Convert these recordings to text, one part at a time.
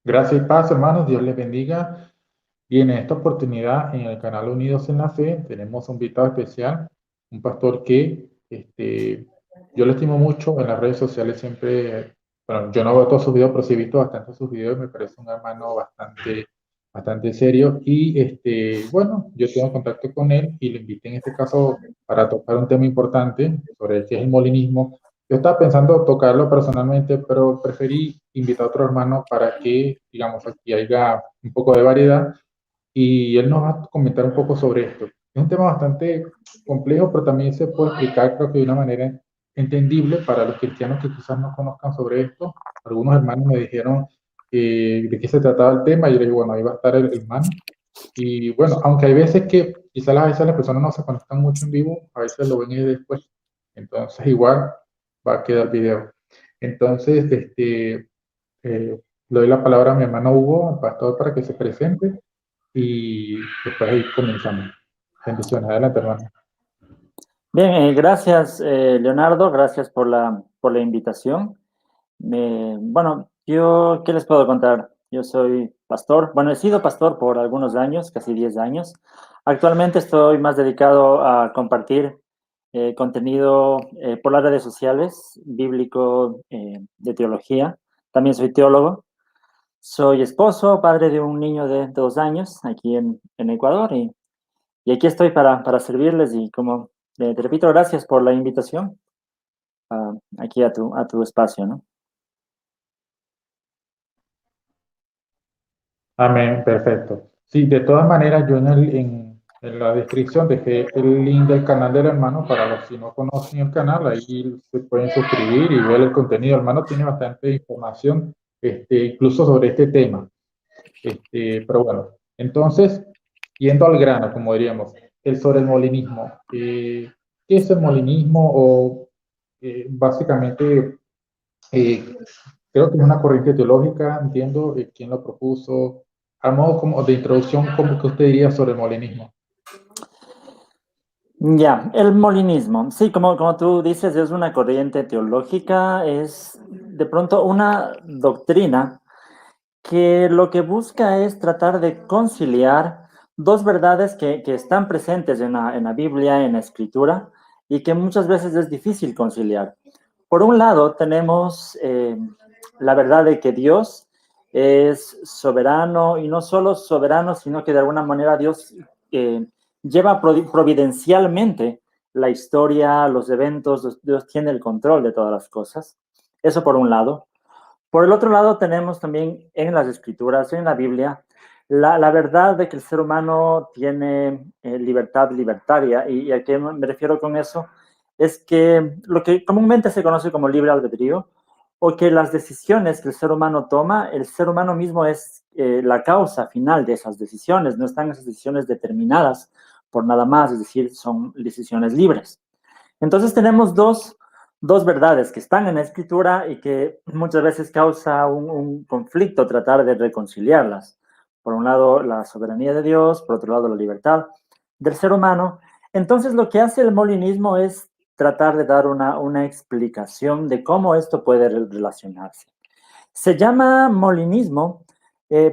Gracias y paz, hermanos. Dios les bendiga. Y en esta oportunidad, en el canal Unidos en la Fe, tenemos un invitado especial, un pastor que yo le estimo mucho en las redes sociales. Siempre, bueno, yo no veo todos sus videos, pero sí he visto bastante sus videos. Me parece un hermano bastante serio. Y bueno, yo tengo contacto con él y le invité en este caso para tocar un tema importante sobre qué es el molinismo. Yo estaba pensando tocarlo personalmente, pero preferí invitar a otro hermano para que, digamos, aquí haya un poco de variedad y él nos va a comentar un poco sobre esto. Es un tema bastante complejo, pero también se puede explicar, creo que de una manera entendible para los cristianos que quizás no conozcan sobre esto. Algunos hermanos me dijeron de qué se trataba el tema y yo le dije, bueno, ahí va a estar el hermano. Y bueno, aunque hay veces que quizás a veces las personas no se conectan mucho en vivo, a veces lo ven y después. Entonces igual va a quedar el video. Entonces, le doy la palabra a mi hermano Hugo, al pastor, para que se presente y después ahí comenzamos. Bendiciones, adelante, hermano. Bien, gracias Leonardo, gracias por la invitación. Bueno, ¿qué les puedo contar? Yo soy pastor, bueno, he sido pastor por algunos años, casi 10 años. Actualmente estoy más dedicado a compartir contenido por las redes sociales, bíblico, de teología. También soy teólogo. Soy esposo, padre de un niño de 2 años aquí en Ecuador y aquí estoy para servirles y como te repito, gracias por la invitación aquí a tu espacio, ¿no? Amén, perfecto. Sí, de todas maneras, yo en la descripción dejé el link del canal del hermano para los que no conocen el canal, ahí se pueden suscribir y ver el contenido. El hermano tiene bastante información, incluso sobre este tema. Pero bueno, entonces, yendo al grano, como diríamos, sobre el molinismo. ¿Qué es el molinismo? O básicamente, eh, creo que es una corriente teológica, entiendo, quién lo propuso. A modo como de introducción, ¿cómo que usted diría sobre el molinismo? Ya, el molinismo. Sí, como tú dices, es una corriente teológica, es de pronto una doctrina que lo que busca es tratar de conciliar dos verdades que están presentes en la Biblia, en la Escritura, y que muchas veces es difícil conciliar. Por un lado, tenemos la verdad de que Dios es soberano, y no solo soberano, sino que de alguna manera Dios eh, lleva providencialmente la historia, los eventos, Dios tiene el control de todas las cosas. Eso por un lado. Por el otro lado, tenemos también en las escrituras, en la Biblia, la verdad de que el ser humano tiene libertad libertaria. ¿Y a qué me refiero con eso? Es que lo que comúnmente se conoce como libre albedrío, o que las decisiones que el ser humano toma, el ser humano mismo es la causa final de esas decisiones, no están esas decisiones determinadas por nada más, es decir, son decisiones libres. Entonces tenemos dos verdades que están en la escritura y que muchas veces causa un conflicto tratar de reconciliarlas. Por un lado, la soberanía de Dios, por otro lado, la libertad del ser humano. Entonces lo que hace el molinismo es tratar de dar una explicación de cómo esto puede relacionarse. Se llama molinismo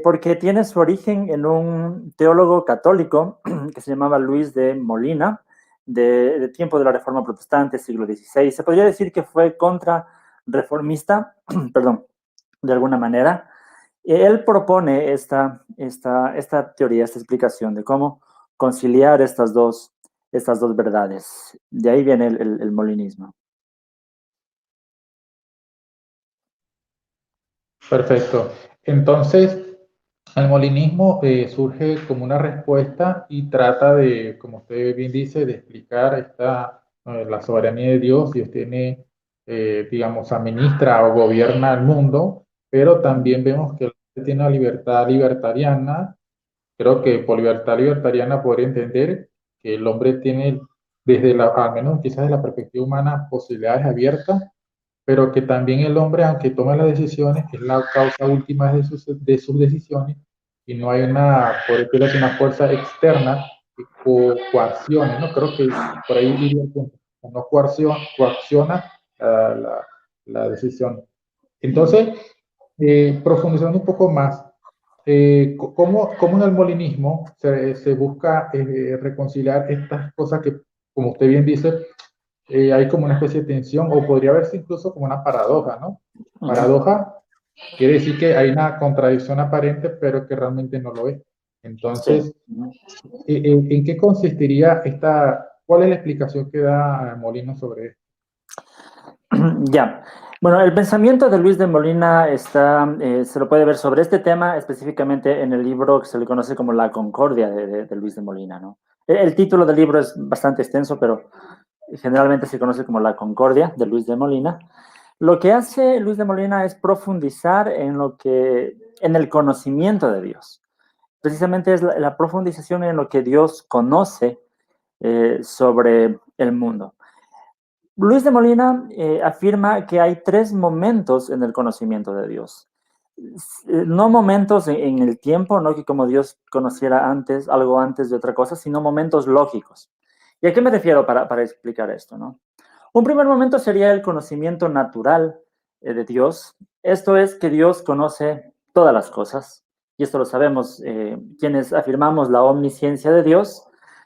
porque tiene su origen en un teólogo católico que se llamaba Luis de Molina, de tiempo de la Reforma Protestante, siglo XVI. Se podría decir que fue contrarreformista, perdón, de alguna manera. Él propone esta teoría, esta explicación de cómo conciliar estas dos verdades. De ahí viene el molinismo. Perfecto. Entonces, el molinismo surge como una respuesta y trata de, como usted bien dice, de explicar la soberanía de Dios. Dios tiene, digamos, administra o gobierna el mundo, pero también vemos que él tiene una libertad libertariana. Creo que por libertad libertariana podría entender que el hombre tiene, al menos quizás de la perspectiva humana, posibilidades abiertas, pero que también el hombre, aunque tome las decisiones, es la causa última de sus decisiones y no hay por decirlo así, una fuerza externa que coaccione, ¿no? Creo que por ahí iría el punto, no coacciona la decisión. Entonces, profundizando un poco más, ¿cómo en el molinismo se busca reconciliar estas cosas que, como usted bien dice, hay como una especie de tensión o podría verse incluso como una paradoja, ¿no? Paradoja quiere decir que hay una contradicción aparente, pero que realmente no lo es. Sí. Entonces, ¿en qué consistiría cuál es la explicación que da Molina sobre esto? Ya. Bueno, el pensamiento de Luis de Molina está, se lo puede ver sobre este tema específicamente en el libro que se le conoce como La Concordia de Luis de Molina, ¿no? El título del libro es bastante extenso, pero generalmente se conoce como La Concordia de Luis de Molina. Lo que hace Luis de Molina es profundizar en el conocimiento de Dios. Precisamente es la profundización en lo que Dios conoce sobre el mundo. Luis de Molina afirma que hay tres momentos en el conocimiento de Dios. No momentos en el tiempo, no que como Dios conociera antes, algo antes de otra cosa, sino momentos lógicos. ¿Y a qué me refiero para explicar esto, no? Un primer momento sería el conocimiento natural de Dios. Esto es que Dios conoce todas las cosas, y esto lo sabemos. Quienes afirmamos la omnisciencia de Dios,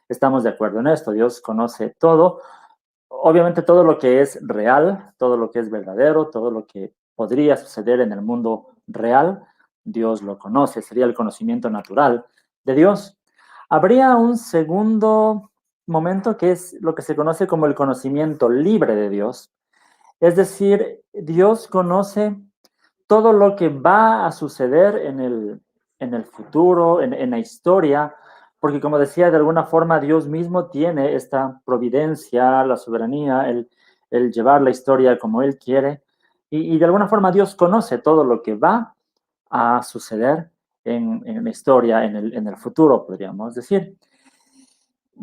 estamos de acuerdo en esto. Dios conoce todo, obviamente todo lo que es real, todo lo que es verdadero, todo lo que podría suceder en el mundo real, Dios lo conoce, sería el conocimiento natural de Dios. Habría un segundo momento que es lo que se conoce como el conocimiento libre de Dios, es decir, Dios conoce todo lo que va a suceder en el futuro, en la historia, porque como decía, de alguna forma Dios mismo tiene esta providencia, la soberanía, el llevar la historia como Él quiere, y de alguna forma Dios conoce todo lo que va a suceder en la historia, en el futuro, podríamos decir.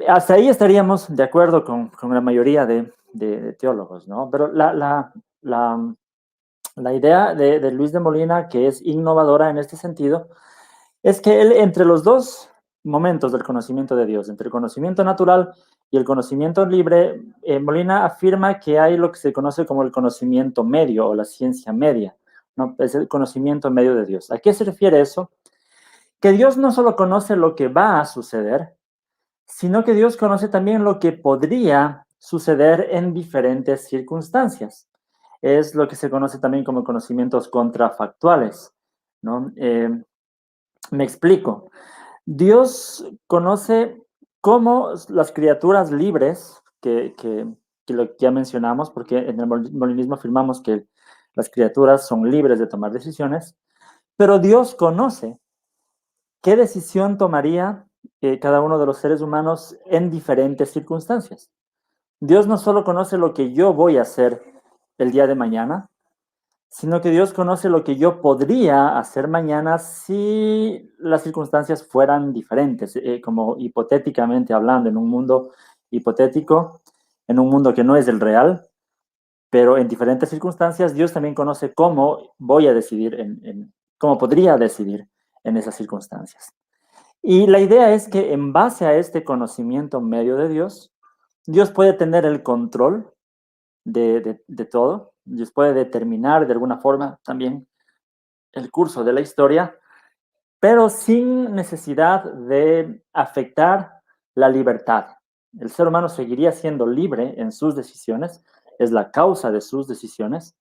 Hasta ahí estaríamos de acuerdo con la mayoría de teólogos, ¿no? Pero la idea de Luis de Molina, que es innovadora en este sentido, es que él, entre los dos momentos del conocimiento de Dios, entre el conocimiento natural y el conocimiento libre, Molina afirma que hay lo que se conoce como el conocimiento medio o la ciencia media, ¿no? Es el conocimiento medio de Dios. ¿A qué se refiere eso? Que Dios no solo conoce lo que va a suceder, sino que Dios conoce también lo que podría suceder en diferentes circunstancias. Es lo que se conoce también como conocimientos contrafactuales, ¿no? Me explico. Dios conoce cómo las criaturas libres, que lo que ya mencionamos, porque en el molinismo afirmamos que las criaturas son libres de tomar decisiones, pero Dios conoce qué decisión tomaría cada uno de los seres humanos en diferentes circunstancias. Dios no solo conoce lo que yo voy a hacer el día de mañana, sino que Dios conoce lo que yo podría hacer mañana si las circunstancias fueran diferentes, como hipotéticamente hablando, en un mundo hipotético, en un mundo que no es el real, pero en diferentes circunstancias, Dios también conoce cómo voy a decidir, cómo podría decidir en esas circunstancias. Y la idea es que en base a este conocimiento medio de Dios, Dios puede tener el control de todo, Dios puede determinar de alguna forma también el curso de la historia, pero sin necesidad de afectar la libertad. El ser humano seguiría siendo libre en sus decisiones, es la causa de sus decisiones,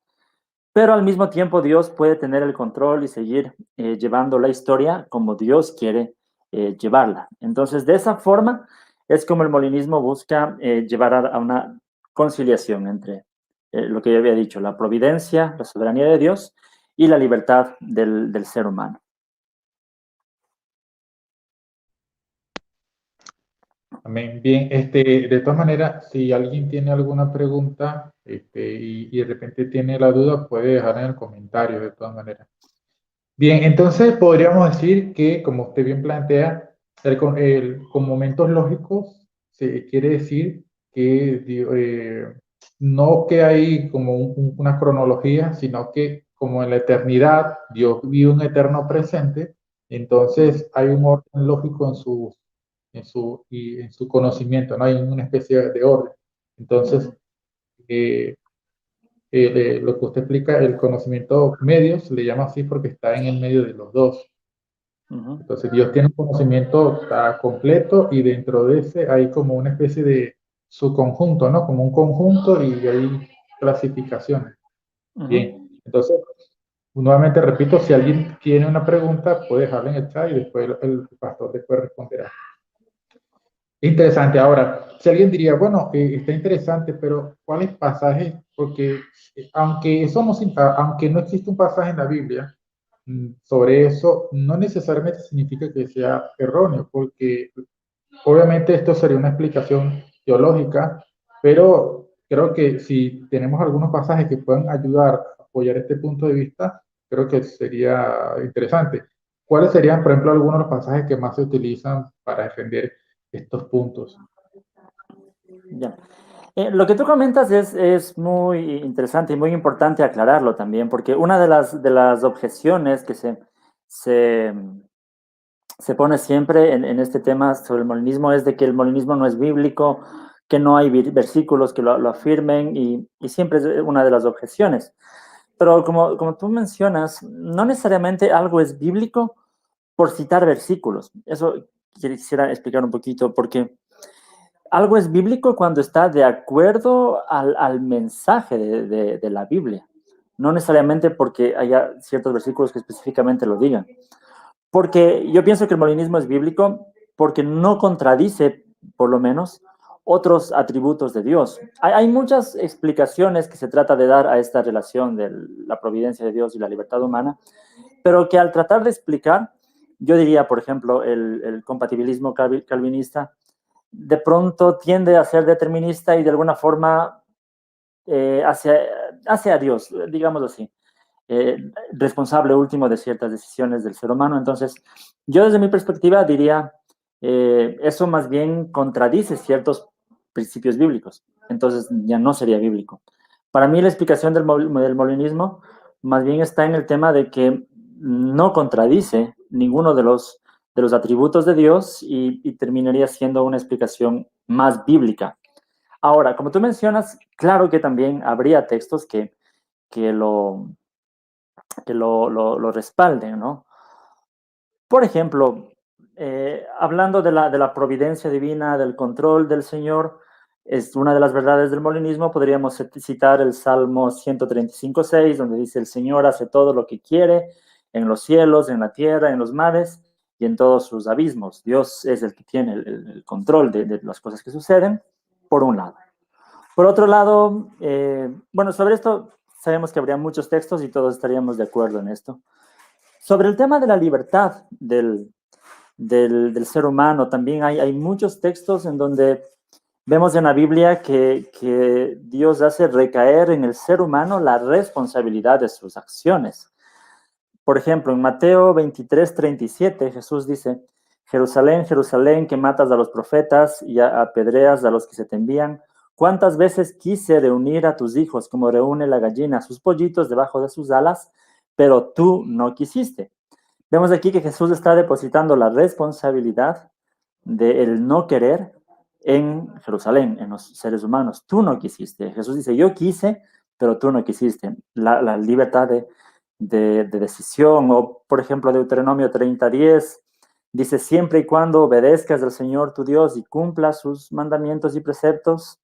pero al mismo tiempo Dios puede tener el control y seguir llevando la historia como Dios quiere llevarla. Entonces, de esa forma es como el molinismo busca llevar a una conciliación entre lo que yo había dicho, la providencia, la soberanía de Dios y la libertad del ser humano. Amén. Bien, de todas maneras, si alguien tiene alguna pregunta, y de repente tiene la duda, puede dejar en el comentario, de todas maneras. Bien, entonces podríamos decir que, como usted bien plantea, con momentos lógicos se quiere decir que no que hay como una cronología, sino que como en la eternidad Dios vive un eterno presente, entonces hay un orden lógico en su conocimiento, no hay una especie de orden. Entonces, eh, lo que usted explica, el conocimiento medio, se le llama así porque está en el medio de los dos. Entonces Dios tiene un conocimiento completo y dentro de ese hay como una especie de subconjunto, ¿no? Como un conjunto y hay clasificaciones. Bien, entonces, nuevamente repito, si alguien tiene una pregunta, puede dejarla en el chat y después el pastor después responderá. Interesante. Ahora, si alguien diría, bueno, está interesante, pero ¿cuáles pasajes? Porque aunque no existe un pasaje en la Biblia sobre eso, no necesariamente significa que sea erróneo, porque obviamente esto sería una explicación teológica, pero creo que si tenemos algunos pasajes que puedan ayudar a apoyar este punto de vista, creo que sería interesante. ¿Cuáles serían, por ejemplo, algunos de los pasajes que más se utilizan para defender estos puntos? Ya. Lo que tú comentas es muy interesante y muy importante aclararlo también, porque una de las objeciones que se, se pone siempre en este tema sobre el molinismo es de que el molinismo no es bíblico, que no hay versículos que lo afirmen, y siempre es una de las objeciones. Pero como tú mencionas, no necesariamente algo es bíblico por citar versículos. Eso quisiera explicar un poquito, porque algo es bíblico cuando está de acuerdo al mensaje de la Biblia, no necesariamente porque haya ciertos versículos que específicamente lo digan. Porque yo pienso que el molinismo es bíblico porque no contradice, por lo menos, otros atributos de Dios. Hay muchas explicaciones que se trata de dar a esta relación de la providencia de Dios y la libertad humana, pero que al tratar de explicar, yo diría, por ejemplo, el compatibilismo calvinista de pronto tiende a ser determinista y de alguna forma hace a Dios, digámoslo así, responsable último de ciertas decisiones del ser humano. Entonces, yo desde mi perspectiva diría, eso más bien contradice ciertos principios bíblicos, entonces ya no sería bíblico. Para mí la explicación del molinismo más bien está en el tema de que no contradice ninguno de los atributos de Dios y terminaría siendo una explicación más bíblica. Ahora, como tú mencionas, claro que también habría textos que lo, lo respalden, ¿no? Por ejemplo, hablando de la providencia divina, del control del Señor, es una de las verdades del molinismo. Podríamos citar el Salmo 135:6, donde dice: el Señor hace todo lo que quiere en los cielos, en la tierra, en los mares y en todos sus abismos. Dios es el que tiene el control de las cosas que suceden, por un lado. Por otro lado, bueno, sobre esto sabemos que habría muchos textos y todos estaríamos de acuerdo en esto. Sobre el tema de la libertad del ser humano, también hay muchos textos en donde vemos en la Biblia que Dios hace recaer en el ser humano la responsabilidad de sus acciones. Por ejemplo, en Mateo 23:37, Jesús dice: Jerusalén, Jerusalén, que matas a los profetas y apedreas a los que se te envían. ¿Cuántas veces quise reunir a tus hijos como reúne la gallina sus pollitos debajo de sus alas, pero tú no quisiste? Vemos aquí que Jesús está depositando la responsabilidad del no querer en Jerusalén, en los seres humanos. Tú no quisiste. Jesús dice: yo quise, pero tú no quisiste. La libertad de decisión. O, por ejemplo, Deuteronomio 30:10 dice: siempre y cuando obedezcas al Señor tu Dios y cumplas sus mandamientos y preceptos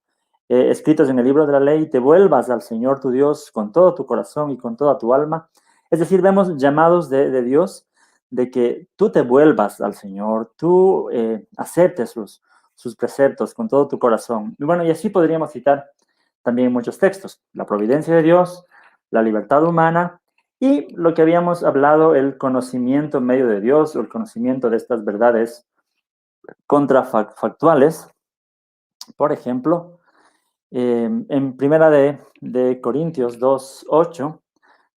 escritos en el libro de la ley, te vuelvas al Señor tu Dios con todo tu corazón y con toda tu alma. Es decir, vemos llamados de Dios de que tú te vuelvas al Señor, tú aceptes sus preceptos con todo tu corazón. Y bueno, y así podríamos citar también muchos textos: la providencia de Dios, la libertad humana y lo que habíamos hablado, el conocimiento en medio de Dios, o el conocimiento de estas verdades contrafactuales. Por ejemplo, en primera de Corintios 2:8,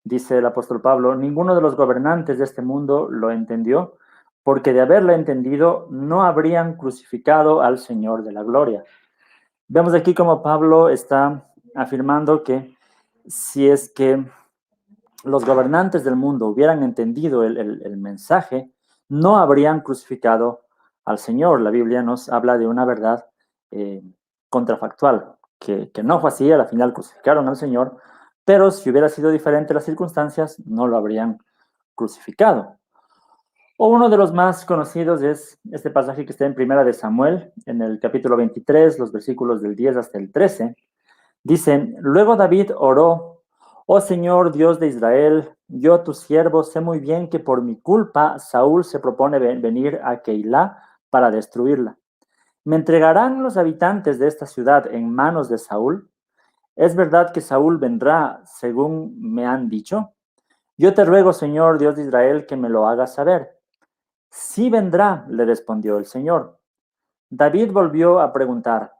dice el apóstol Pablo: ninguno de los gobernantes de este mundo lo entendió, porque de haberlo entendido no habrían crucificado al Señor de la gloria. Vemos aquí como Pablo está afirmando que si es que los gobernantes del mundo hubieran entendido el mensaje, no habrían crucificado al Señor. La Biblia nos habla de una verdad contrafactual, que no fue así. A la final crucificaron al Señor, pero si hubiera sido diferente las circunstancias, no lo habrían crucificado. O uno de los más conocidos es este pasaje que está en Primera de Samuel, en el capítulo 23, los versículos del 10 hasta el 13. Dicen, luego David oró, oh Señor Dios de Israel, yo tu siervo sé muy bien que por mi culpa Saúl se propone venir a Keilah para destruirla. ¿Me entregarán los habitantes de esta ciudad en manos de Saúl? ¿Es verdad que Saúl vendrá según me han dicho? Yo te ruego, Señor Dios de Israel, que me lo hagas saber. Sí vendrá, le respondió el Señor. David volvió a preguntar,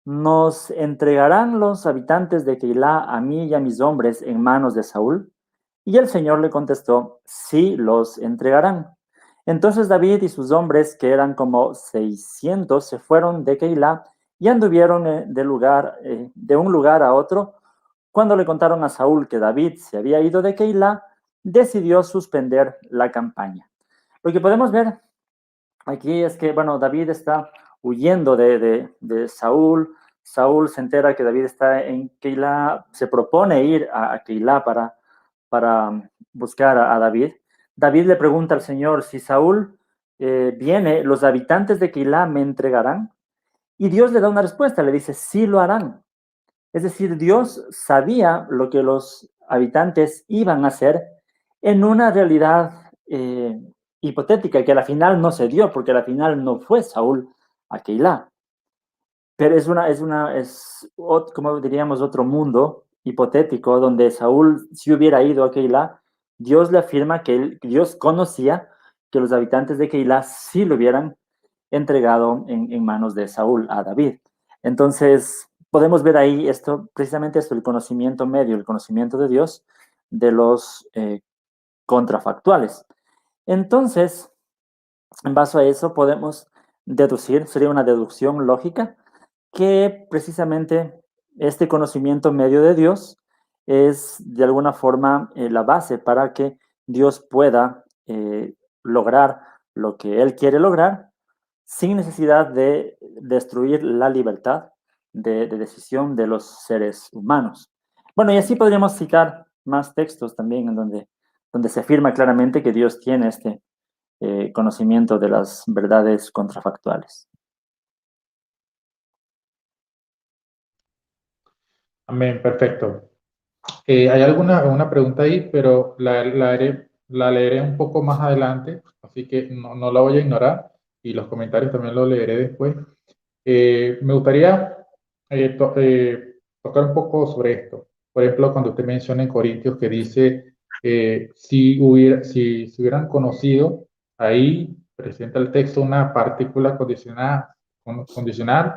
¿nos entregarán los habitantes de Keilah a mí y a mis hombres en manos de Saúl? Y el Señor le contestó, sí los entregarán. Entonces David y sus hombres, que eran como 600, se fueron de Keilah y anduvieron de un lugar a otro. Cuando le contaron a Saúl que David se había ido de Keilah, decidió suspender la campaña. Lo que podemos ver aquí es que, bueno, David está huyendo de Saúl. Saúl se entera que David está en Keilah, se propone ir a Keilah para buscar a David. David le pregunta al Señor, si Saúl viene, ¿los habitantes de Keilah me entregarán? Y Dios le da una respuesta, le dice, sí lo harán. Es decir, Dios sabía lo que los habitantes iban a hacer en una realidad hipotética, que a la final no se dio, porque a la final no fue Saúl a Keilah. Pero como diríamos, otro mundo hipotético donde Saúl, si hubiera ido a Keilah, Dios le afirma que Dios conocía que los habitantes de Keilah sí lo hubieran entregado en manos de Saúl a David. Entonces, podemos ver ahí precisamente esto, el conocimiento medio, el conocimiento de Dios de los contrafactuales. Entonces, en base a eso podemos deducir, sería una deducción lógica, que precisamente este conocimiento medio de Dios es de alguna forma la base para que Dios pueda lograr lo que Él quiere lograr sin necesidad de destruir la libertad de decisión de los seres humanos. Bueno, y así podríamos citar más textos también en donde se afirma claramente que Dios tiene este conocimiento de las verdades contrafactuales. Amén, perfecto. Hay una pregunta ahí, pero la leeré un poco más adelante, así que no la voy a ignorar y los comentarios también los leeré después. Me gustaría tocar un poco sobre esto. Por ejemplo, cuando usted menciona en Corintios que dice, si se hubieran conocido, ahí presenta el texto una partícula condicional,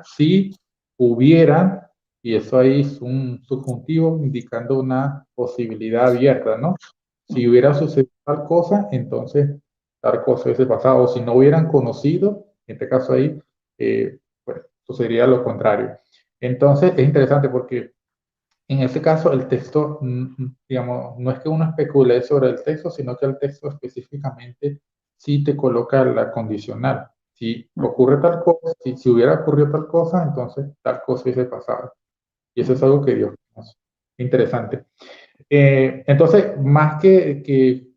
si hubieran, y eso ahí es un subjuntivo indicando una posibilidad abierta, ¿no? Si hubiera sucedido tal cosa, entonces tal cosa hubiese pasado, o si no hubieran conocido, en este caso ahí, pues sucedería lo contrario. Entonces es interesante porque en ese caso el texto, digamos, no es que uno especule sobre el texto, sino que el texto específicamente sí te coloca la condicional. Si ocurre tal cosa, si hubiera ocurrido tal cosa, entonces tal cosa hubiese pasado. Y eso es algo que Dios conoce. Interesante. Entonces, más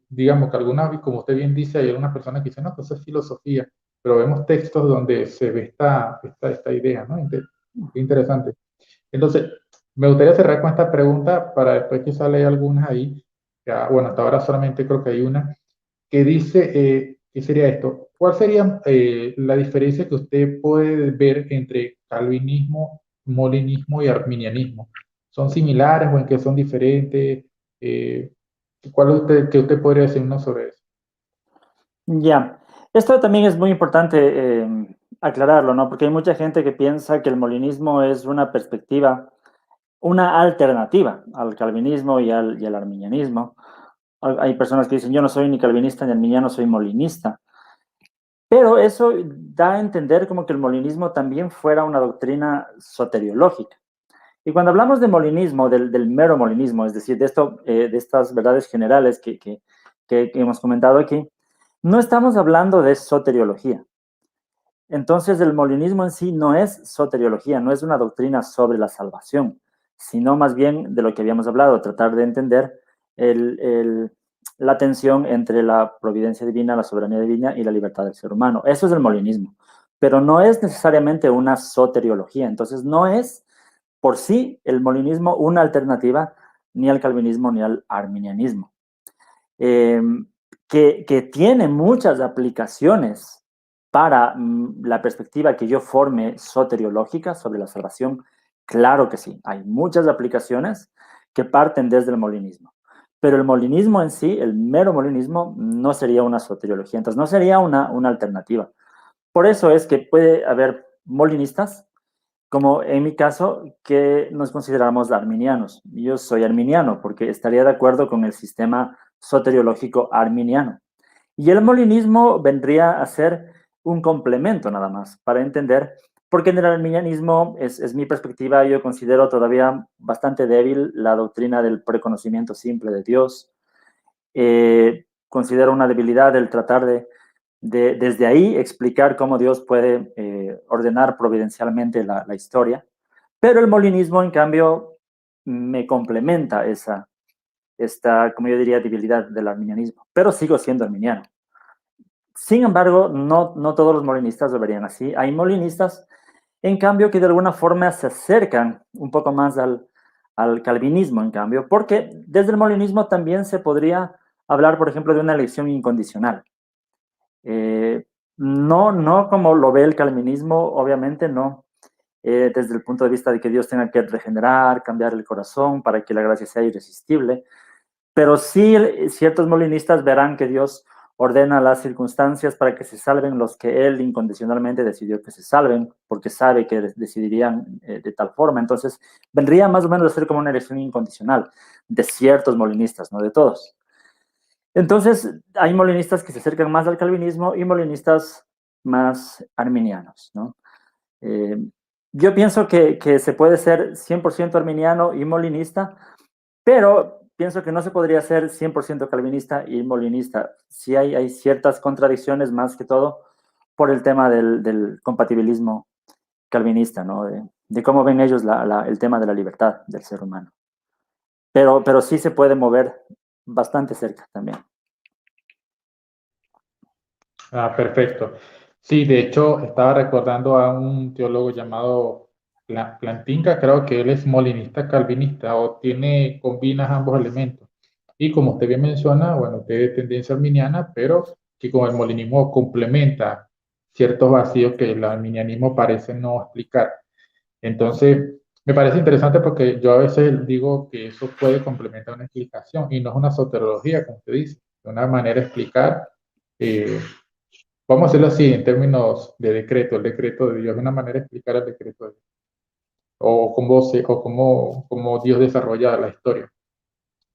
digamos, que algunas, como usted bien dice, hay algunas personas que dicen, no, pues es filosofía, pero vemos textos donde se ve esta idea, ¿no? Interesante. Entonces, me gustaría cerrar con esta pregunta para después que sale algunas ahí. Ya, bueno, hasta ahora solamente creo que hay una que dice, ¿qué sería esto? ¿Cuál sería la diferencia que usted puede ver entre calvinismo, molinismo y arminianismo? ¿Son similares o en qué son diferentes? Eh, ¿Qué usted podría decirnos sobre eso? Ya, esto también es muy importante aclararlo, ¿no? Porque hay mucha gente que piensa que el molinismo es una perspectiva, una alternativa al calvinismo y al arminianismo. Hay personas que dicen, yo no soy ni calvinista ni arminiano, soy molinista. Pero eso da a entender como que el molinismo también fuera una doctrina soteriológica. Y cuando hablamos de molinismo, del mero molinismo, es decir, de estas verdades generales que hemos comentado aquí, no estamos hablando de soteriología. Entonces, el molinismo en sí no es soteriología, no es una doctrina sobre la salvación, sino más bien de lo que habíamos hablado, tratar de entender la tensión entre la providencia divina, la soberanía divina y la libertad del ser humano. Eso es el molinismo, pero no es necesariamente una soteriología. Entonces, no es por sí el molinismo una alternativa ni al calvinismo ni al arminianismo, eh, que tiene muchas aplicaciones para la perspectiva que yo forme soteriológica sobre la salvación. Claro que sí, hay muchas aplicaciones que parten desde el molinismo. Pero el molinismo en sí, el mero molinismo, no sería una soteriología, entonces no sería una alternativa. Por eso es que puede haber molinistas, como en mi caso, que nos consideramos arminianos. Yo soy arminiano porque estaría de acuerdo con el sistema soteriológico arminiano. Y el molinismo vendría a ser un complemento nada más para entender, porque en el arminianismo es mi perspectiva, yo considero todavía bastante débil la doctrina del preconocimiento simple de Dios. Considero una debilidad el tratar desde ahí explicar cómo Dios puede ordenar providencialmente la historia, pero el molinismo, en cambio, me complementa esta, como yo diría, debilidad del arminianismo, pero sigo siendo arminiano. Sin embargo, no todos los molinistas lo verían así. Hay molinistas, en cambio, que de alguna forma se acercan un poco más al calvinismo, en cambio, porque desde el molinismo también se podría hablar, por ejemplo, de una elección incondicional. No como lo ve el calvinismo, obviamente no, desde el punto de vista de que Dios tenga que regenerar, cambiar el corazón para que la gracia sea irresistible, pero sí ciertos molinistas verán que Dios ordena las circunstancias para que se salven los que Él incondicionalmente decidió que se salven, porque sabe que decidirían de tal forma. Entonces, vendría más o menos a ser como una elección incondicional de ciertos molinistas, no de todos. Entonces, hay molinistas que se acercan más al calvinismo y molinistas más arminianos, ¿no? Yo pienso que se puede ser 100% arminiano y molinista, pero pienso que no se podría ser 100% calvinista y molinista. Sí hay ciertas contradicciones, más que todo por el tema del compatibilismo calvinista, ¿no? De cómo ven ellos el tema de la libertad del ser humano. Pero sí se puede mover bastante cerca también. Ah, perfecto. Sí, de hecho, estaba recordando a un teólogo llamado Plantinga, creo que él es molinista calvinista o combina ambos elementos. Y como usted bien menciona, bueno, usted es de tendencia arminiana, pero que con el molinismo complementa ciertos vacíos que el arminianismo parece no explicar. Entonces, me parece interesante porque yo a veces digo que eso puede complementar una explicación y no es una soteriología, como usted dice, es una manera de explicar. eh, Vamos a hacerlo así en términos de decreto, el decreto de Dios, es una manera de explicar el decreto de Dios, o cómo Dios desarrolla la historia.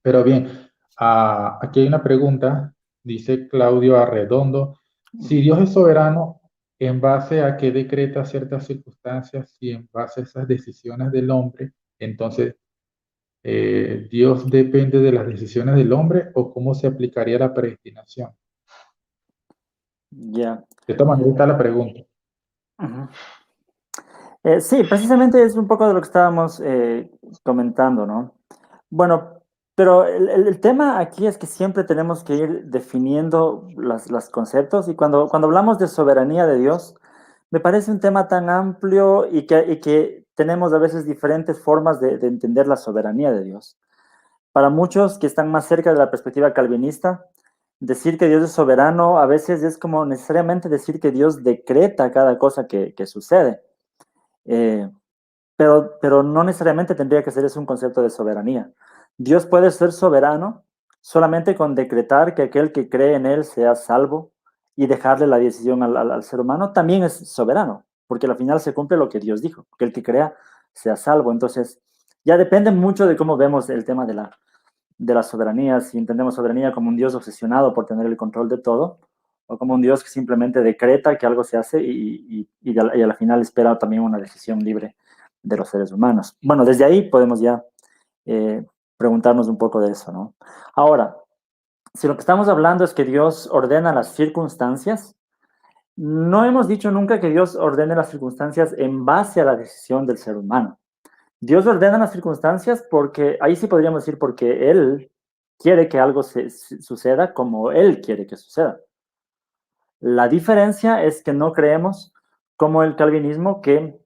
Pero bien, aquí hay una pregunta, dice Claudio Arredondo, si Dios es soberano, ¿en base a qué decreta ciertas circunstancias y en base a esas decisiones del hombre? Entonces, ¿Dios depende de las decisiones del hombre o cómo se aplicaría la predestinación? Ya. De esta manera está la pregunta. Uh-huh. Sí, precisamente es un poco de lo que estábamos comentando, ¿no? Bueno, pero el tema aquí es que siempre tenemos que ir definiendo los conceptos y cuando hablamos de soberanía de Dios, me parece un tema tan amplio y que tenemos a veces diferentes formas de entender la soberanía de Dios. Para muchos que están más cerca de la perspectiva calvinista, decir que Dios es soberano a veces es como necesariamente decir que Dios decreta cada cosa que sucede. Eh, pero no necesariamente tendría que ser eso un concepto de soberanía. Dios puede ser soberano solamente con decretar que aquel que cree en Él sea salvo y dejarle la decisión al ser humano, también es soberano, porque al final se cumple lo que Dios dijo, que el que crea sea salvo. Entonces, ya depende mucho de cómo vemos el tema de la soberanía, si entendemos soberanía como un Dios obsesionado por tener el control de todo, o como un Dios que simplemente decreta que algo se hace y a la final espera también una decisión libre de los seres humanos. Bueno, desde ahí podemos ya preguntarnos un poco de eso, ¿no? Ahora, si lo que estamos hablando es que Dios ordena las circunstancias, no hemos dicho nunca que Dios ordene las circunstancias en base a la decisión del ser humano. Dios ordena las circunstancias porque, ahí sí podríamos decir, porque Él quiere que algo suceda como Él quiere que suceda. La diferencia es que no creemos, como el calvinismo, que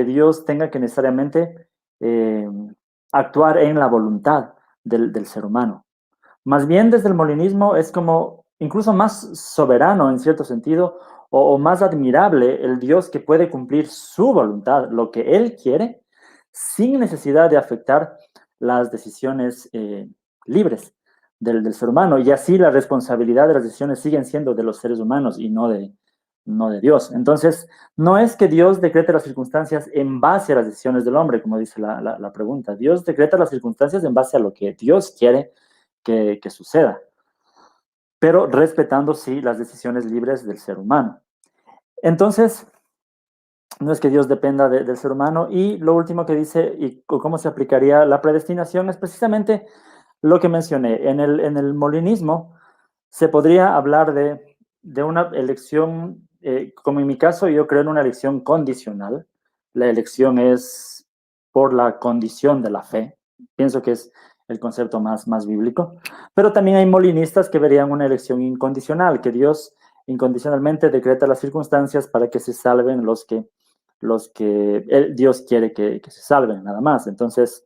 Dios tenga que necesariamente eh, actuar en la voluntad del ser humano. Más bien desde el molinismo es como incluso más soberano en cierto sentido o más admirable el Dios que puede cumplir su voluntad, lo que Él quiere, sin necesidad de afectar las decisiones libres del ser humano. Y así la responsabilidad de las decisiones siguen siendo de los seres humanos y no de Dios. Entonces, no es que Dios decrete las circunstancias en base a las decisiones del hombre, como dice la pregunta. Dios decreta las circunstancias en base a lo que Dios quiere que suceda, pero respetando, sí, las decisiones libres del ser humano. Entonces, no es que Dios dependa del ser humano. Y lo último que dice, y cómo se aplicaría la predestinación, es precisamente lo que mencioné. En el molinismo se podría hablar de una elección, como en mi caso, yo creo en una elección condicional. La elección es por la condición de la fe. Pienso que es el concepto más bíblico. Pero también hay molinistas que verían una elección incondicional, que Dios incondicionalmente decreta las circunstancias para que se salven los que Dios quiere que se salven, nada más. Entonces,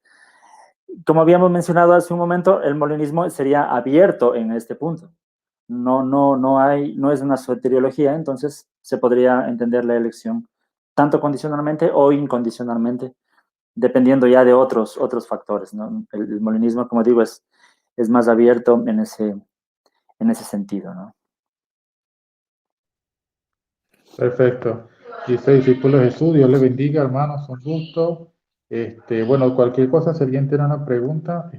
como habíamos mencionado hace un momento, el molinismo sería abierto en este punto. No es una soteriología, entonces se podría entender la elección tanto condicionalmente o incondicionalmente, dependiendo ya de otros factores, ¿no? El molinismo, como digo, es más abierto en ese sentido, ¿no? Perfecto. Dice discípulo de Jesús, Dios le bendiga, hermanos, un gusto. Bueno, cualquier cosa, si alguien tiene una pregunta,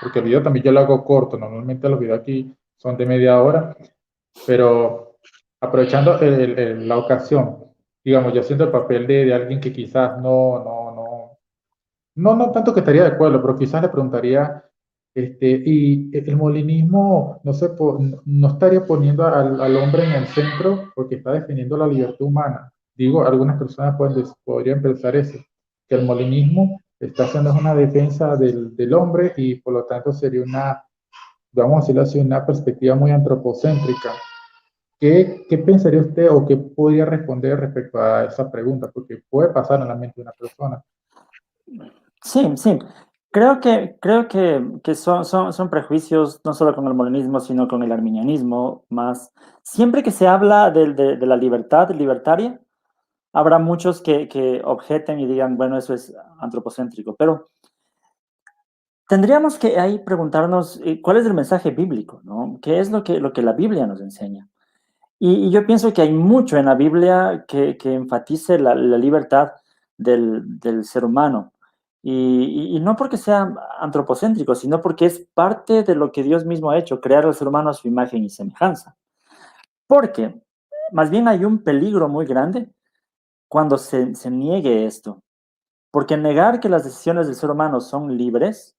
porque el video también yo lo hago corto, normalmente los videos aquí son de media hora, pero aprovechando la ocasión, digamos, yo haciendo el papel de alguien que quizás no tanto que estaría de acuerdo, pero quizás le preguntaría, y el molinismo no, no estaría poniendo al hombre en el centro porque está defendiendo la libertad humana. Digo, algunas personas podrían pensar eso, que el molinismo está haciendo una defensa del hombre y por lo tanto sería una, vamos a decirlo así, una perspectiva muy antropocéntrica. ¿Qué pensaría usted o qué podría responder respecto a esa pregunta? Porque puede pasar en la mente de una persona. Sí, sí. Creo que son prejuicios no solo con el molinismo, sino con el arminianismo más. Siempre que se habla de la libertad libertaria, habrá muchos que objeten y digan, bueno, eso es antropocéntrico, pero tendríamos que ahí preguntarnos cuál es el mensaje bíblico, ¿no? ¿Qué es lo que la Biblia nos enseña? Y yo pienso que hay mucho en la Biblia que enfatice la libertad del ser humano. Y no porque sea antropocéntrico, sino porque es parte de lo que Dios mismo ha hecho, crear al ser humano a su imagen y semejanza. Porque más bien hay un peligro muy grande cuando se niegue esto. Porque negar que las decisiones del ser humano son libres,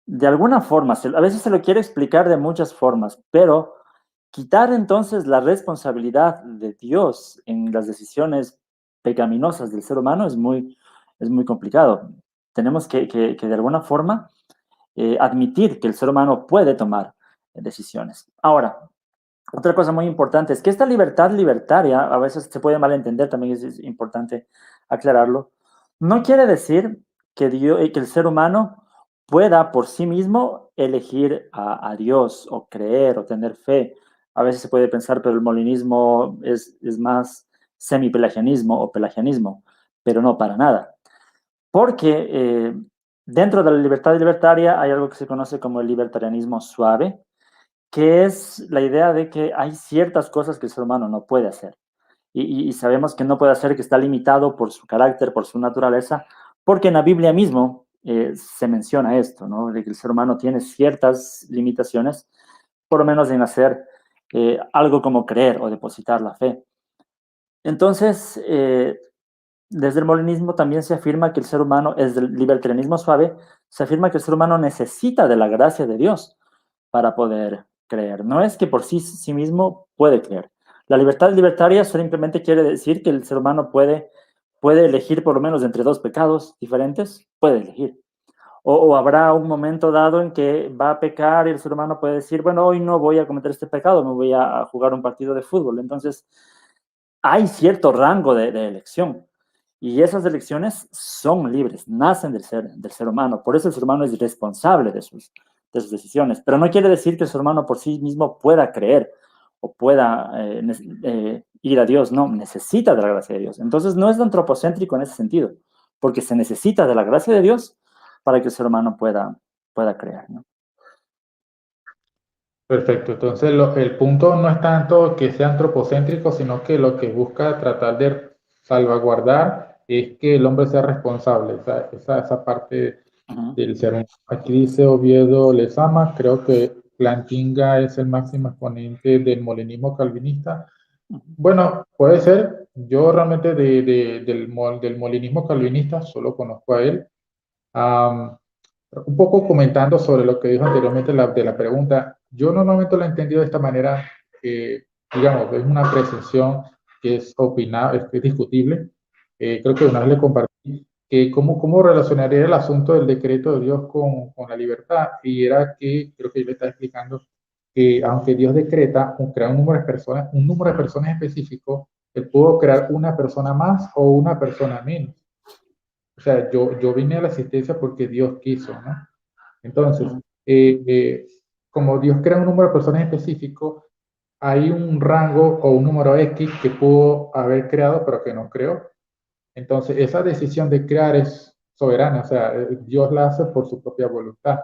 de alguna forma, a veces se lo quiere explicar de muchas formas, pero quitar entonces la responsabilidad de Dios en las decisiones pecaminosas del ser humano es muy complicado. Tenemos que de alguna forma admitir que el ser humano puede tomar decisiones. Ahora, otra cosa muy importante es que esta libertad libertaria, a veces se puede malentender, también es importante aclararlo, no quiere decir que el ser humano pueda por sí mismo elegir a Dios o creer o tener fe. A veces se puede pensar, pero el molinismo es más semipelagianismo o pelagianismo, pero no para nada. Porque dentro de la libertad libertaria hay algo que se conoce como el libertarianismo suave, que es la idea de que hay ciertas cosas que el ser humano no puede hacer. Y sabemos que no puede hacer, que está limitado por su carácter, por su naturaleza, porque en la Biblia mismo se menciona esto, ¿no? De que el ser humano tiene ciertas limitaciones, por lo menos en hacer algo como creer o depositar la fe. Entonces, desde el molinismo también se afirma que el ser humano, es del libertarianismo suave, se afirma que el ser humano necesita de la gracia de Dios para poder creer. No es que por sí mismo puede creer. La libertad libertaria simplemente quiere decir que el ser humano puede puede elegir por lo menos entre dos pecados diferentes, puede elegir. O habrá un momento dado en que va a pecar y el ser humano puede decir, bueno, hoy no voy a cometer este pecado, me voy a jugar un partido de fútbol. Entonces, hay cierto rango de elección. Y esas elecciones son libres, nacen del ser humano. Por eso el ser humano es responsable de sus decisiones. Pero no quiere decir que el ser humano por sí mismo pueda creer o pueda ir a Dios. No, necesita de la gracia de Dios. Entonces no es antropocéntrico en ese sentido, porque se necesita de la gracia de Dios para que el ser humano pueda creer, ¿no? Perfecto. Entonces, el punto no es tanto que sea antropocéntrico, sino que lo que busca tratar de salvaguardar es que el hombre sea responsable, esa parte Uh-huh. del ser humano. Aquí dice Oviedo Lezama, creo que Plantinga es el máximo exponente del molinismo calvinista. Uh-huh. Bueno, puede ser. Yo realmente del molinismo calvinista solo conozco a él. Um, un poco comentando sobre lo que dijo anteriormente de la pregunta, yo normalmente lo he entendido de esta manera, que, digamos, es una apreciación que es opinable, es discutible. Creo que una vez le compartí que cómo relacionaría el asunto del decreto de Dios con la libertad, y era que, creo que yo le estaba explicando, que aunque Dios decreta crear un número de personas específico, él pudo crear una persona más o una persona menos. O sea, yo vine a la asistencia porque Dios quiso, ¿no? Entonces, Uh-huh. como Dios crea un número de personas específico, hay un rango o un número X que pudo haber creado, pero que no creó. Entonces, esa decisión de crear es soberana, o sea, Dios la hace por su propia voluntad.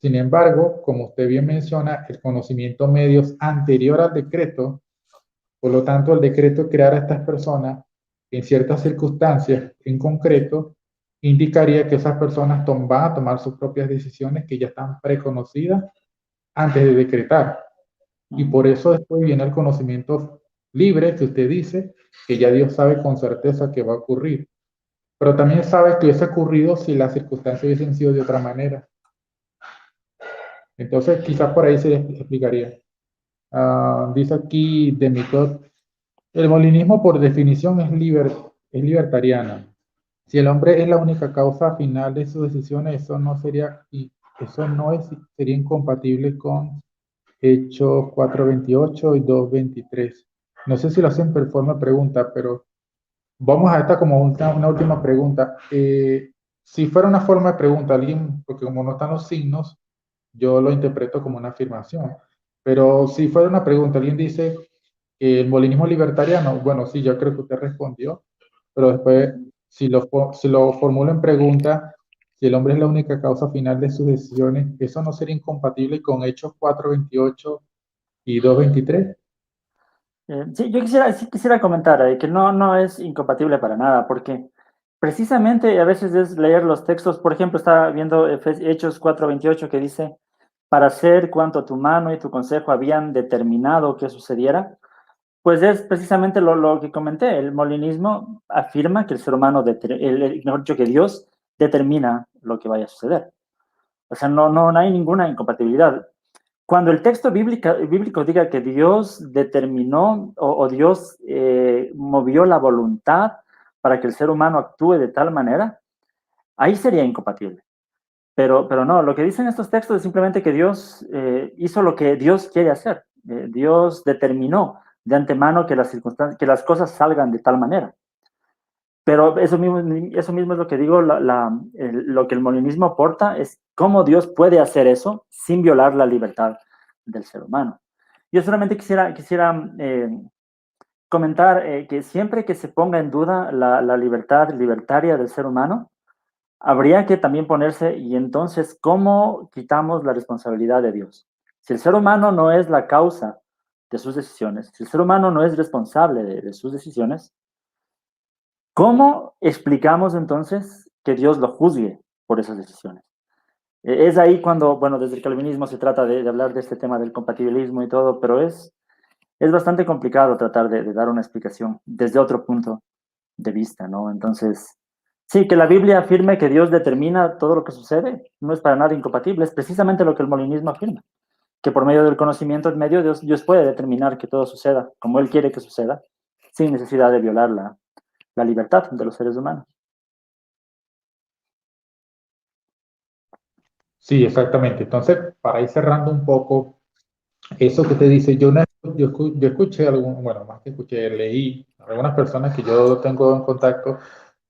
Sin embargo, como usted bien menciona, el conocimiento medio es anterior al decreto, por lo tanto, el decreto crear a estas personas en ciertas circunstancias en concreto indicaría que esas personas van a tomar sus propias decisiones que ya están preconocidas antes de decretar. Y Uh-huh. por eso después viene el conocimiento libre que usted dice, que ya Dios sabe con certeza que va a ocurrir. Pero también sabe que hubiese ocurrido si las circunstancias hubiesen sido de otra manera. Entonces, quizás por ahí se explicaría. Dice aquí Demicot, el molinismo por definición es libertariano. Si el hombre es la única causa final de sus decisiones, eso no es, sería incompatible con Hechos 4:28 y 2:23. No sé si lo hacen por forma de pregunta, pero vamos a esta como una última pregunta. Si fuera una forma de pregunta, alguien, porque como no están los signos, yo lo interpreto como una afirmación. Pero si fuera una pregunta, alguien dice el molinismo libertariano, bueno, sí, yo creo que usted respondió, pero después, Uh-huh. si lo formulo en pregunta, si el hombre es la única causa final de sus decisiones, ¿eso no sería incompatible con Hechos 4:28 y 2:23? Sí, yo sí quisiera comentar que no es incompatible para nada, porque precisamente a veces es leer los textos. Por ejemplo, estaba viendo Hechos 4:28 que dice, para hacer cuanto tu mano y tu consejo habían determinado que sucediera. Pues es precisamente lo que comenté. El molinismo afirma que el ser humano, mejor dicho, que Dios determina lo que vaya a suceder. O sea, no hay ninguna incompatibilidad. Cuando el texto bíblico diga que Dios determinó o Dios movió la voluntad para que el ser humano actúe de tal manera, ahí sería incompatible. Pero no, lo que dicen estos textos es simplemente que Dios hizo lo que Dios quiere hacer. Dios determinó de antemano que que las cosas salgan de tal manera. Pero eso mismo es lo que digo, lo que el molinismo aporta es cómo Dios puede hacer eso sin violar la libertad del ser humano. Yo solamente quisiera comentar que siempre que se ponga en duda la libertad libertaria del ser humano, habría que también ponerse, y entonces, ¿cómo quitamos la responsabilidad de Dios? Si el ser humano no es la causa de sus decisiones, si el ser humano no es responsable de sus decisiones, ¿cómo explicamos entonces que Dios lo juzgue por esas decisiones? Es ahí cuando, bueno, desde el calvinismo se trata de hablar de este tema del compatibilismo y todo, pero es bastante complicado tratar de dar una explicación desde otro punto de vista, ¿no? Entonces, sí, que la Biblia afirme que Dios determina todo lo que sucede, no es para nada incompatible, es precisamente lo que el molinismo afirma, que por medio del conocimiento en medio Dios puede determinar que todo suceda como Él quiere que suceda, sin necesidad de violar la libertad de los seres humanos. Sí, exactamente. Entonces, para ir cerrando un poco, eso que te dice, yo escuché bueno, más que escuché, leí algunas personas que yo tengo en contacto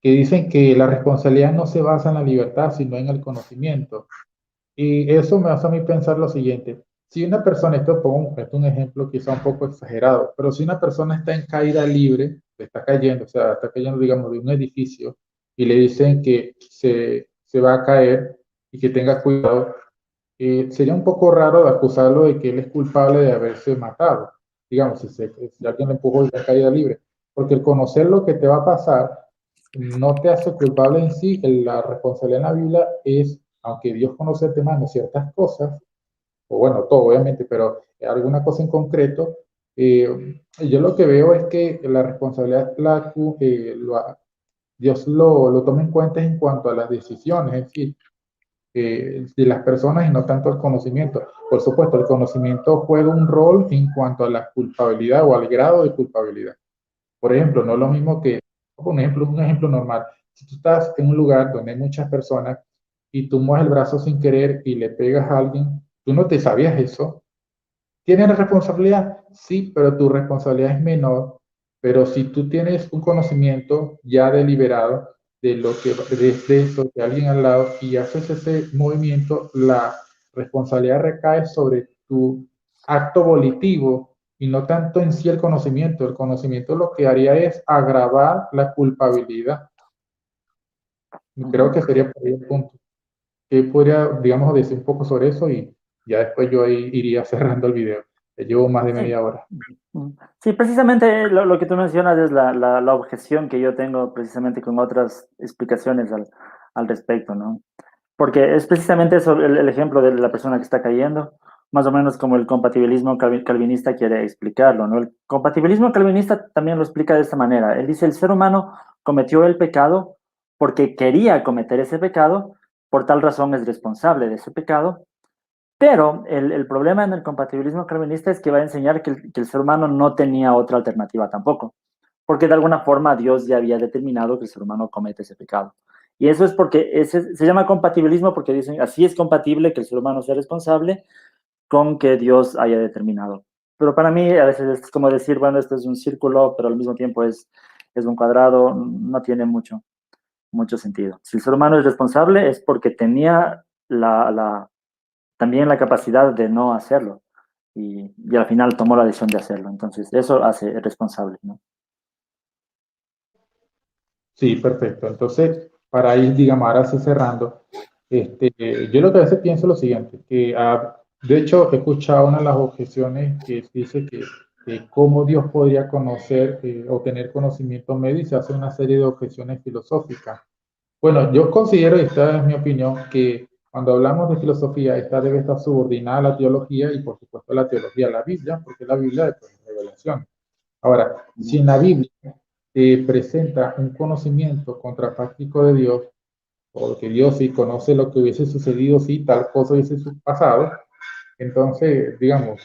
que dicen que la responsabilidad no se basa en la libertad, sino en el conocimiento. Y eso me hace a mí pensar lo siguiente. Si una persona, esto es un ejemplo quizá un poco exagerado, pero si una persona está en caída libre, está cayendo, o sea, está cayendo, digamos, de un edificio y le dicen que se va a caer y que tenga cuidado, sería un poco raro de acusarlo de que él es culpable de haberse matado, digamos, si alguien le empujó y está en caída libre, porque el conocer lo que te va a pasar no te hace culpable en sí. La responsabilidad en la Biblia es, aunque Dios conoce de antemano ciertas cosas, o bueno, todo obviamente, pero alguna cosa en concreto, yo lo que veo es que la responsabilidad Dios lo toma en cuenta en cuanto a las decisiones, es decir, de las personas y no tanto el conocimiento. Por supuesto, el conocimiento juega un rol en cuanto a la culpabilidad o al grado de culpabilidad. Por ejemplo, no es lo mismo que, un ejemplo normal. Si tú estás en un lugar donde hay muchas personas y tú mueves el brazo sin querer y le pegas a alguien, tú no te sabías eso. ¿Tienes responsabilidad? Sí, pero tu responsabilidad es menor. Pero si tú tienes un conocimiento ya deliberado de lo que desde eso, de alguien al lado y haces ese movimiento, la responsabilidad recae sobre tu acto volitivo y no tanto en sí el conocimiento. El conocimiento lo que haría es agravar la culpabilidad. Y creo que sería por ahí el punto. Que podría, digamos, decir un poco sobre eso y ya después yo ahí iría cerrando el video. Ya llevo más de Sí. media hora. Sí, precisamente lo que tú mencionas es la objeción que yo tengo precisamente con otras explicaciones al respecto, ¿no? Porque es precisamente eso el ejemplo de la persona que está cayendo, más o menos como el compatibilismo calvinista quiere explicarlo, ¿no? El compatibilismo calvinista también lo explica de esta manera. Él dice, el ser humano cometió el pecado porque quería cometer ese pecado, por tal razón es responsable de ese pecado, pero el problema en el compatibilismo calvinista es que va a enseñar que el ser humano no tenía otra alternativa tampoco, porque de alguna forma Dios ya había determinado que el ser humano comete ese pecado. Y eso es porque se llama compatibilismo porque dicen, así es compatible que el ser humano sea responsable con que Dios haya determinado. Pero para mí a veces es como decir, bueno, esto es un círculo, pero al mismo tiempo es un cuadrado, no tiene mucho sentido. Si el ser humano es responsable es porque tenía también la capacidad de no hacerlo y al final tomó la decisión de hacerlo. Entonces, eso hace responsable, ¿no? Sí, perfecto. Entonces, para ir, digamos, ahora sí cerrando, yo lo que a veces pienso es lo siguiente, de hecho, he escuchado una de las objeciones que dice que cómo Dios podría conocer o tener conocimiento medio y se hace una serie de objeciones filosóficas. Bueno, yo considero, y esta es mi opinión, que cuando hablamos de filosofía, esta debe estar subordinada a la teología y, por supuesto, la teología a la Biblia, porque la Biblia es revelación. Ahora, si en la Biblia presenta un conocimiento contrafáctico de Dios, o que Dios sí conoce lo que hubiese sucedido si tal cosa hubiese pasado, entonces, digamos,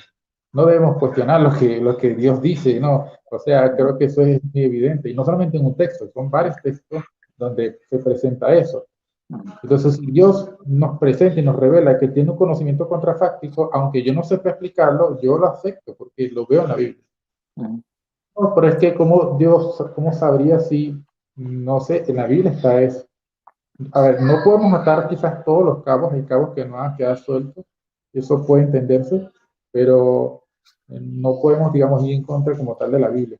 no debemos cuestionar lo que Dios dice, ¿no? O sea, creo que eso es muy evidente, y no solamente en un texto, son varios textos donde se presenta eso. Entonces, si Dios nos presenta y nos revela que tiene un conocimiento contrafáctico, aunque yo no sepa explicarlo, yo lo acepto porque lo veo en la Biblia. No, pero es que como Dios, ¿cómo sabría si, no sé, en la Biblia está eso? A ver, no podemos matar quizás todos los cabos, hay cabos que no van a quedar sueltos, eso puede entenderse, pero no podemos, digamos, ir en contra como tal de la Biblia.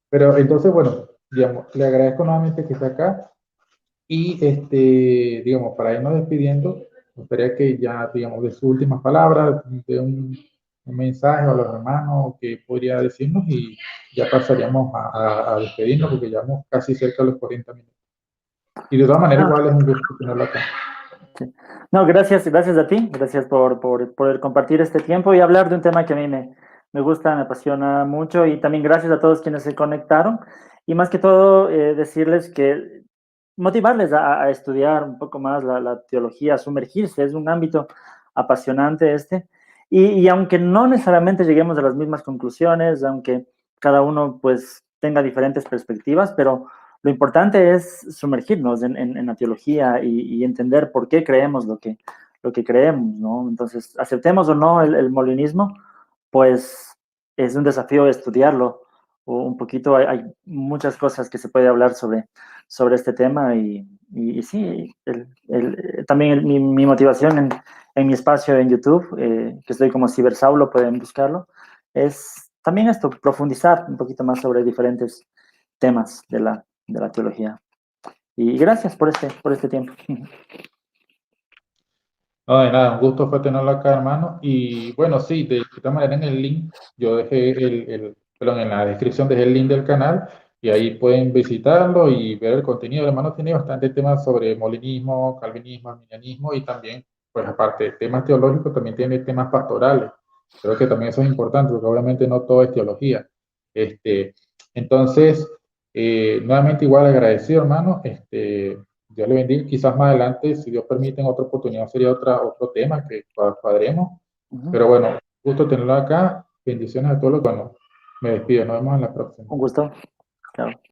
Pero entonces, bueno, digamos, le agradezco nuevamente que esté acá y, digamos, para irnos despidiendo, me gustaría que ya, digamos, de sus últimas palabras, de un mensaje a los hermanos que podría decirnos y ya pasaríamos a despedirnos porque ya vamos casi cerca de los 40 minutos. Y de todas maneras, No, igual es un gusto tenerlo acá. sí. No, gracias a ti, gracias por poder compartir este tiempo y hablar de un tema que a mí me gusta, me apasiona mucho y también gracias a todos quienes se conectaron y más que todo decirles que motivarles a estudiar un poco más la teología, a sumergirse, es un ámbito apasionante este y aunque no necesariamente lleguemos a las mismas conclusiones, aunque cada uno pues tenga diferentes perspectivas, pero lo importante es sumergirnos en la teología y entender por qué creemos lo que creemos, ¿no? Entonces, aceptemos o no el molinismo, pues es un desafío estudiarlo un poquito. Hay muchas cosas que se puede hablar sobre este tema y sí, también mi motivación en mi espacio en YouTube, que estoy como Cibersaulo, pueden buscarlo, es también esto, profundizar un poquito más sobre diferentes temas de la teología. Y gracias por este tiempo. No, de nada, un gusto fue tenerlo acá, hermano. Y bueno, sí, de esta manera en el link, yo dejé perdón, en la descripción dejé el link del canal y ahí pueden visitarlo y ver el contenido. El hermano tiene bastante temas sobre molinismo, calvinismo, arminianismo y también, pues aparte de temas teológicos, también tiene temas pastorales. Creo que también eso es importante porque obviamente no todo es teología. Este, entonces, nuevamente igual agradecido, hermano. Dios le bendiga. Quizás más adelante, si Dios permite, en otra oportunidad sería otro tema que cuadremos. Pero bueno, gusto tenerlo acá. Bendiciones a todos. Bueno, me despido. Nos vemos en la próxima. Un gusto. Claro.